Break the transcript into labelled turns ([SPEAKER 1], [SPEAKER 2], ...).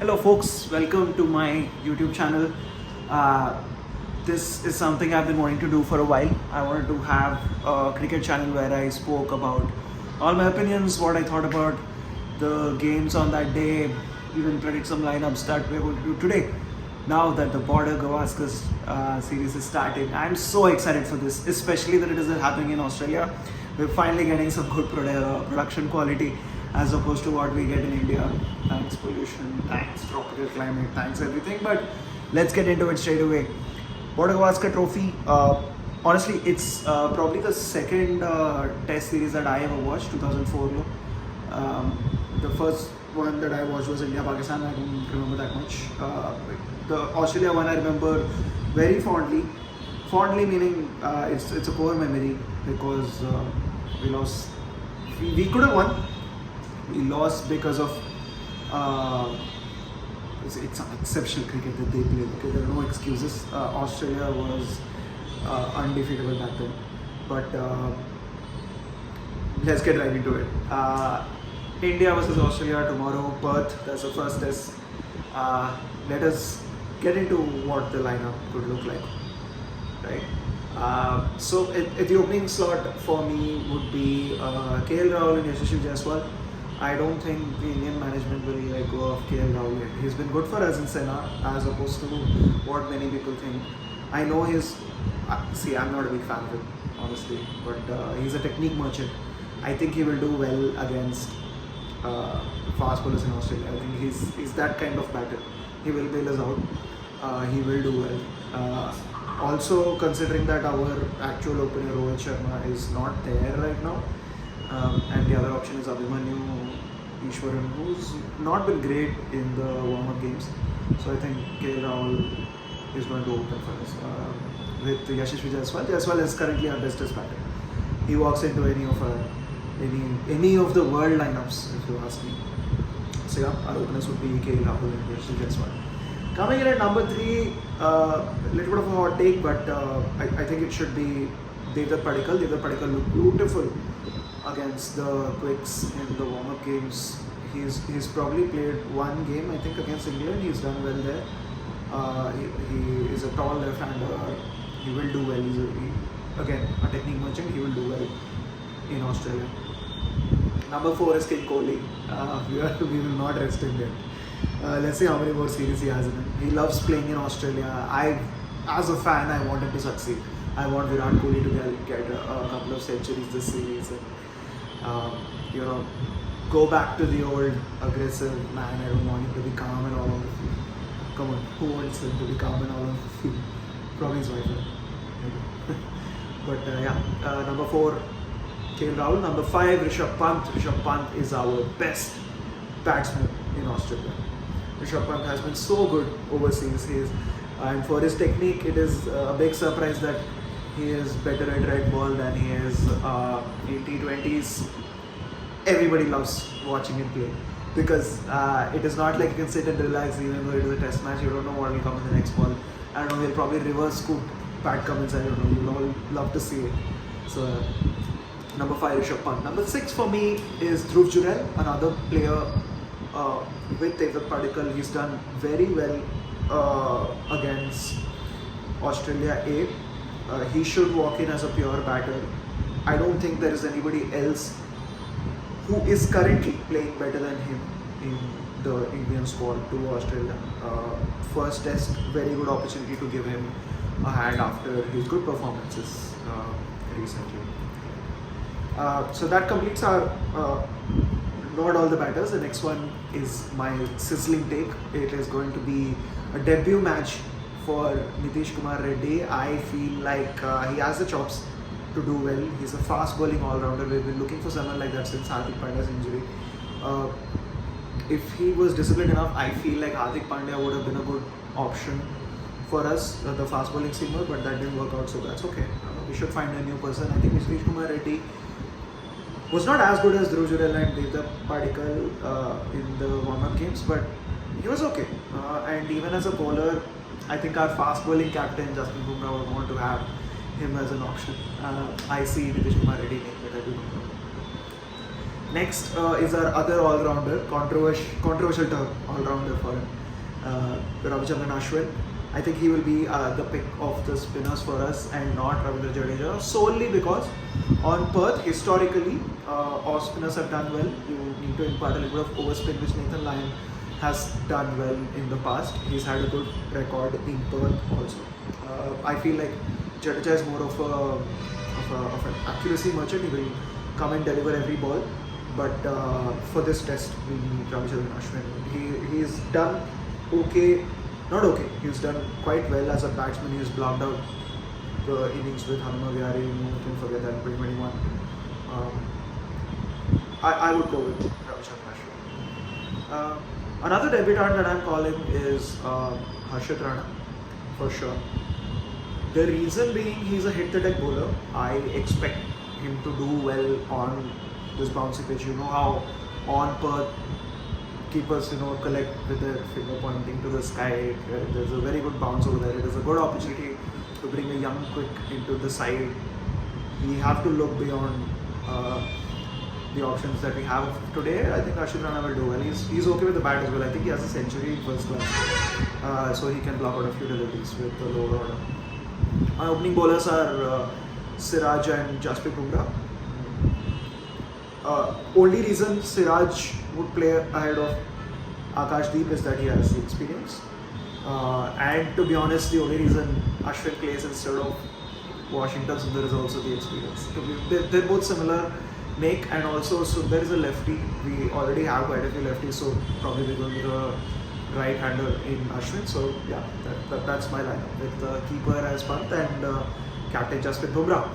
[SPEAKER 1] Hello folks, welcome to my YouTube channel. This is something I've been wanting to do for a while. I wanted to have a cricket channel where I spoke about all my opinions, what I thought about the games on that day, even predict some lineups that we're going to do today. Now that the Border-Gavaskar series is starting, I'm so excited for this, especially that it is happening in Australia. We're finally getting some good production quality as opposed to what we get in India. Thanks pollution, thanks tropical climate, thanks everything. But let's get into it straight away. Border-Gavaskar Trophy. Honestly, it's probably the second Test series that I ever watched. 2004. The first one that I watched was India-Pakistan. I don't remember that much. The Australia one I remember very fondly. Fondly meaning it's a poor memory because we lost. We could have won. We lost because of it's exceptional cricket that they played. Okay, there are no excuses. Australia was undefeatable back then, but let's get right into it. India versus Australia tomorrow, Perth. That's the first test. Let us get into what the lineup could look like, right? So at the opening slot for me would be KL Rahul and Yashasvi Jaiswal. I don't think the Indian management will let go of KL Rahul yet. He's been good for us in Sena as opposed to what many people think. I know I'm not a big fan of him, honestly, but he's a technique merchant. I think he will do well against fast bowlers in Australia. I think he's that kind of batter. He will bail us out. He will do well. Also, considering that our actual opener Rohit Sharma is not there right now, and the other option is Abhimanyu Ishwaran, who's not been great in the warm-up games. So I think KL Rahul is going to open for us with Yashasvi Jaiswal. Jaiswal is currently our bestest batter. He walks into any of the world lineups, if you ask me. So yeah, our openers would be KL Rahul and Yashasvi Jaiswal. Coming in at number 3, a little bit of a hot take, but I think it should be Devdutt Padikkal. Devdutt Padikkal looked beautiful against the Quicks in the warm-up games. He's probably played one game, I think, against England. He's done well there. He is a tall left-hander. He will do well. Again, a technique merchant. He will do well in Australia. Number 4 is King Kohli. We will not rest him yet. Let's see how many more series he has in him. He loves playing in Australia. As a fan, I want him to succeed. I want Virat Kohli to get a couple of centuries this series and go back to the old aggressive man. I don't want him to be calm and all on the field. Come on, who wants him to be calm and all on the field? Probably his wife. But number 4, KL Rahul. Number 5, Rishabh Pant. Rishabh Pant is our best batsman in Australia. Rishabh Pant has been so good overseas. And for his technique, it is a big surprise that he is better at red ball than he is in T20s. Everybody loves watching him play because it is not like you can sit and relax even though it is a test match. You don't know what will come in the next ball. I don't know, he'll probably reverse scoop Pat Cummins. I don't know, you'll all love to see it. So number 5, Rishabh Pant. Number 6 for me is Dhruv Jurel, another player with Devdutt Padikkal. He's done very well against Australia A. He should walk in as a pure batter. I don't think there is anybody else who is currently playing better than him in the Indian squad to Australia. First test, very good opportunity to give him a hand after his good performances recently. So that completes our not all the batters. The next one is my sizzling take. It is going to be a debut match for Nitish Kumar Reddy. I feel like he has the chops to do well. He's a fast bowling all-rounder. We've been looking for someone like that since Hardik Pandya's injury. If he was disciplined enough, I feel like Hardik Pandya would have been a good option for us, the fast bowling seamer, but that didn't work out, so that's okay. We should find a new person. I think Nitish Kumar Reddy was not as good as Dhruv Jurel and Devdutt Padikkal in the warm-up games, but he was okay. And even as a bowler, I think our fast bowling captain Jasprit Bumrah would want to have him as an option. I see Nitish Kumar Reddy name, but I do not know. Next is our other all-rounder, controversial term, all-rounder for him, Ravichandran Ashwin. I think he will be the pick of the spinners for us and not Ravindra Jadeja, solely because on Perth, historically, all spinners have done well. You need to impart a little bit of overspin, which Nathan Lyon has done well in the past. He's had a good record in Perth also. I feel like Jadeja is more of an accuracy merchant. He will come and deliver every ball. But for this test, we need Ravichandran Ashwin. He's done okay, not okay. He's done quite well as a batsman. He's blocked out the innings with Hanuma Vihari. You can forget that in 2021. I would go with Ravichandran Ashwin. Another debutant that I'm calling is Harshit Rana, for sure. The reason being he's a hit-the-deck bowler. I expect him to do well on this bouncy pitch. You know how on Perth keepers collect with their finger pointing to the sky. There's a very good bounce over there. It is a good opportunity to bring a young quick into the side. We have to look beyond the options that we have today. I think Harshit Rana will do well. He's okay with the bat as well. I think he has a century in first class, so he can block out a few deliveries with the lower order. My opening bowlers are Siraj and Jasprit Bumrah. Only reason Siraj would play ahead of Akashdeep is that he has the experience. And to be honest, the only reason Ashwin plays instead of Washington Sundar is also the experience. They're both similar make, and also Sundar is a lefty. We already have quite a few lefties, so probably we're going with a right-hander in Ashwin. So yeah, that's my lineup with the keeper as Pant and captain Jasprit Bumrah.